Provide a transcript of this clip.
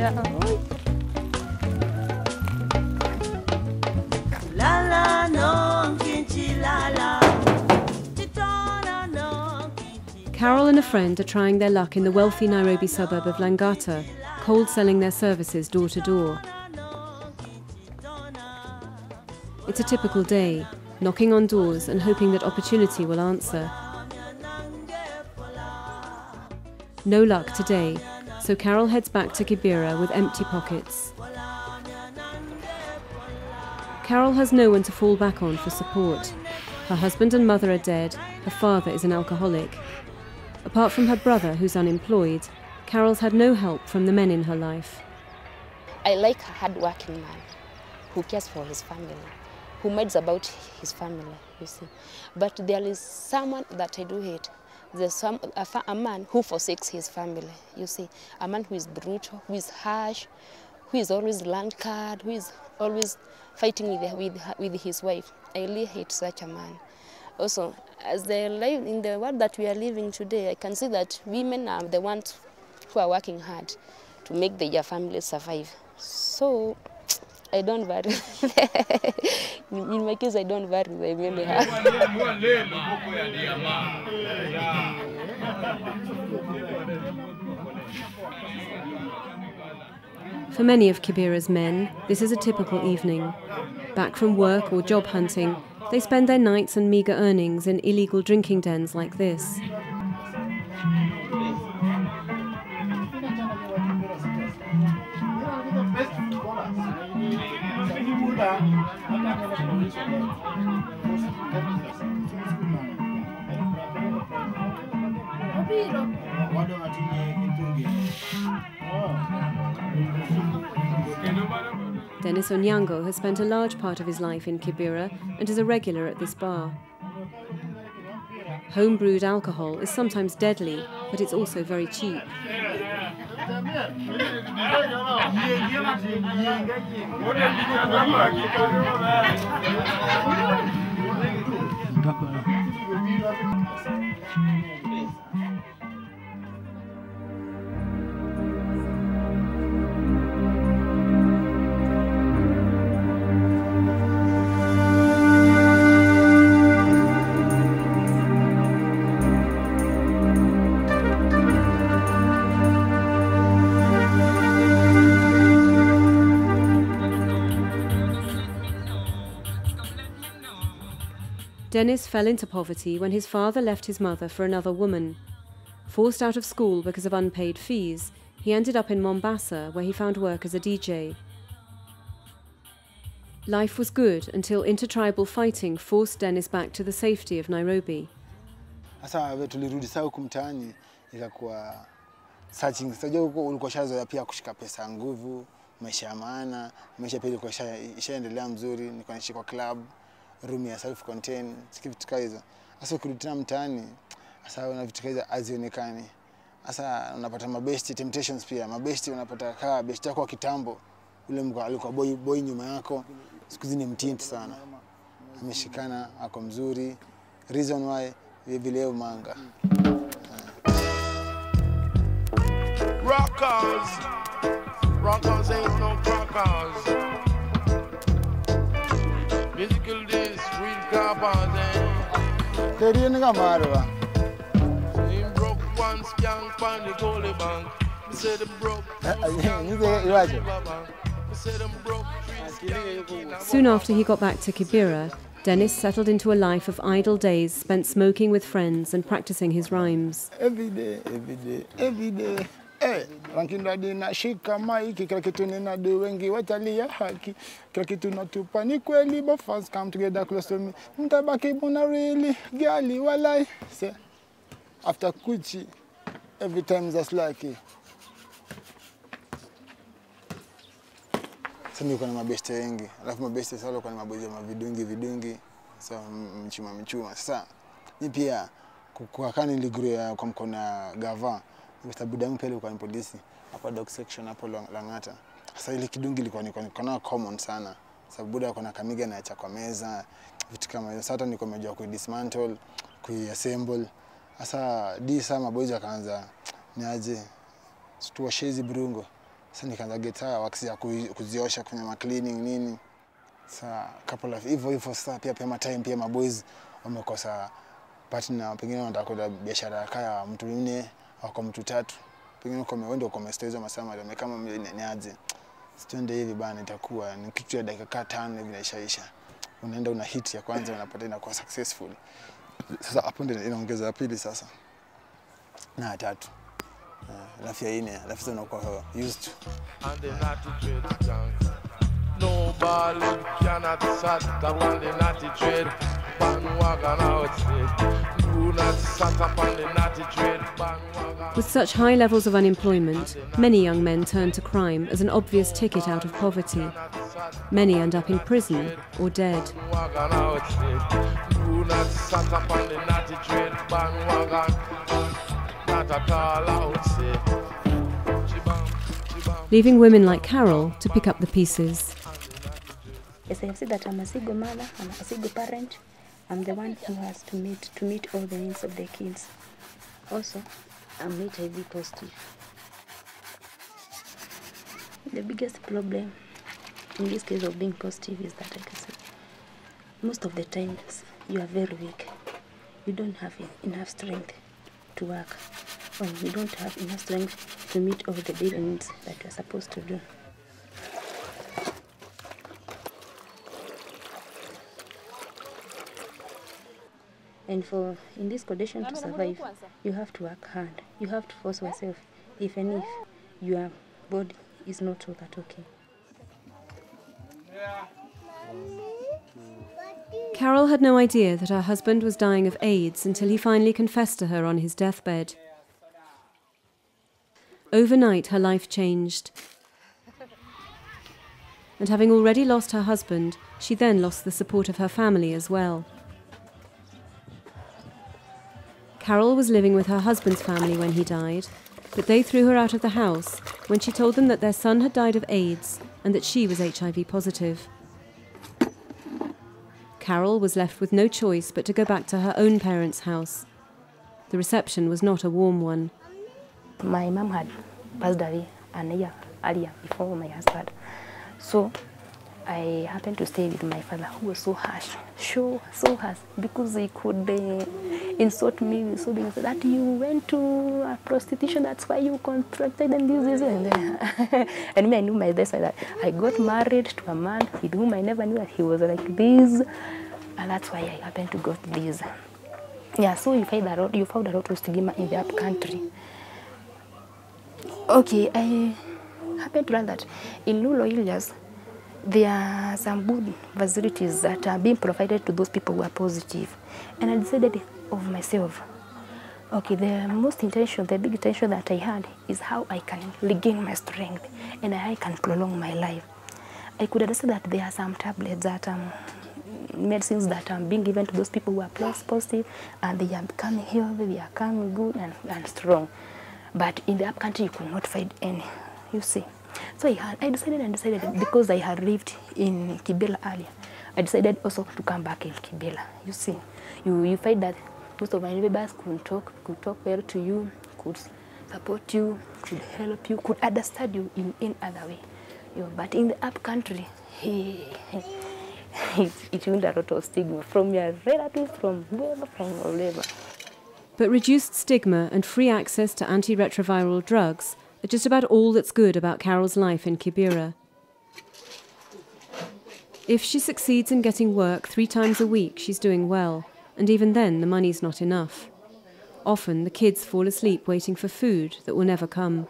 Carol and a friend are trying their luck in the wealthy Nairobi suburb of Langata, cold selling their services door to door. It's a typical day, knocking on doors and hoping that opportunity will answer. No luck today, so Carol heads back to Kibera with empty pockets. Carol has no one to fall back on for support. Her husband and mother are dead, her father is an alcoholic. Apart from her brother, who's unemployed, Carol's had no help from the men in her life. I like a hard-working man who cares for his family, who minds about his family, you see. But there is someone that I do hate. There's a man who forsakes his family, you see. A man who is brutal, who is harsh, who is always land card, who is always fighting with his wife. I really hate such a man. Also, as they live in the world that we are living today, I can see that women are the ones who are working hard to make their family survive. So, I don't worry. In my case, I don't worry. I really have. For many of Kibera's men, this is a typical evening. Back from work or job hunting, they spend their nights and meagre earnings in illegal drinking dens like this. Dennis Onyango has spent a large part of his life in Kibera and is a regular at this bar. Home-brewed alcohol is sometimes deadly, but it's also very cheap. Dennis fell into poverty when his father left his mother for another woman. Forced out of school because of unpaid fees, he ended up in Mombasa, where he found work as a DJ. Life was good until intertribal fighting forced Dennis back to the safety of Nairobi. Sasa tulirudi sasa huko mtaani ikakuwa searching. Sasa huko ulikuwa shazoea pia kushika pesa nguvu, maisha ya maana, maisha pia ilikuwa ishaendelea mzuri, nilikuwa naishi kwa club, room ya self contained, vitu kama hizo. Sasa ukirudi tena mtaani, sasa una vitu kama hizo hazionekani. Sasa unapata mabesti temptations pia, mabesti unapata kaa besti yako wa kitambo, ule mko alikuwa boy nyuma yako, siku hizi ni mtinti sana. Ameshikana, ako mzuri. Reason why vile manga. Rockers ain't no crackers. Physical this, real carbons, eh? Teriye nga marwa. Him broke one skank on the goalie bank. Me say them broke. Soon after he got back to Kibera, Dennis settled into a life of idle days spent smoking with friends and practicing his rhymes. Every day. Rankinda dina shika maiki, kila kitu ninadu wengi watalia haki. Kila kitu natupa ni kweli, but fans come together close to me. Mtabaki buna really, girly walai. Say, after Kuchi, every time just like it. Sasa niko na mabeste wengi. Alafu mabeste sasa kwa maboja vidungi. Sasa mchuma. Sasa ni pia kwa kani niligro kwa mkona gava. Mr. Budamu pale kwa polisi hapa dog section hapo Langata. Sasa ile kidungi ilikuwa niko common sana. Sababu Buda kuna kamiga na acha kwa meza, vitu kama hiyo. Sasa niko nimejua ku dismantle, ku assemble. Sasa di sama boys akaanza niaje tuwashezi burungo. Sasa nikaanza get wakisia kuziosha kwenye ma cleaning nini. Sasa couple of hivyo sasa pia time pia maboys wamekosa partner, pengine wanataka kwenda biashara kaya mtu 4 au kwa mtu 3. Pengine uko umeenda uko umestaiza masama ndio kama niaje. Sitende hivi bana, itakuwa ni kitu ya dakika 5 hivi inaishaisha. Unaenda una hit ya kwanza unapata inakuwa successful. Sasa hapo ndio inaongeza ya pili sasa. Na ya 3. Alafu ya 4, alafu sasa unakuwa used to. And the natty trade junk. No ball cannot sat around the natty trade. Bandwagon outside. Do not sat up on the natty trade. Bandwagon. With such high levels of unemployment, many young men turn to crime as an obvious ticket out of poverty. Many end up in prison or dead. Bandwagon outside. Do not sat up on the natty trade. Bandwagon. Not at all outside. Leaving women like Carol to pick up the pieces. Yes, I have said that I'm a single mother, I'm a single parent. I'm the one who has to meet all the needs of the kids. Also, I'm HIV positive. The biggest problem in this case of being positive is that I can say most of the times you are very weak. You don't have enough strength to work, or you don't have enough strength to meet all the daily needs that you're supposed to do. And in this condition to survive, you have to work hard. You have to force yourself, even if your body is not all that okay. Carol had no idea that her husband was dying of AIDS until he finally confessed to her on his deathbed. Overnight, her life changed. And having already lost her husband, she then lost the support of her family as well. Carol was living with her husband's family when he died, but they threw her out of the house when she told them that their son had died of AIDS and that she was HIV positive. Carol was left with no choice but to go back to her own parents' house. The reception was not a warm one. My mom had passed away a year earlier before my husband. So I happened to stay with my father, who was so harsh, so harsh, because he could insult me, so being that you went to a prostitution, that's why you contracted and this and that. And me, I knew my best that I got married to a man with whom I never knew that he was like this, and that's why I happened to got this. Yeah, so you found a lot of stigma in the up country. Okay, I happened to learn that in rural areas, there are some good facilities that are being provided to those people who are positive. And I decided of myself, okay, the big intention that I had is how I can regain my strength and I can prolong my life. I could understand that there are some tablets that medicines that are being given to those people who are positive, and they are becoming healthy, they are becoming good and strong. But in the upcountry, you could not find any, you see. So I decided because I had lived in Kibera earlier, I decided also to come back in Kibera. You see, you find that most of my neighbors could talk well to you, could support you, could help you, could understand you in other way. But in the up country, it means a lot of stigma from your relatives, from wherever. But reduced stigma and free access to antiretroviral drugs are just about all that's good about Carol's life in Kibera. If she succeeds in getting work 3 times a week, she's doing well, and even then the money's not enough. Often the kids fall asleep waiting for food that will never come.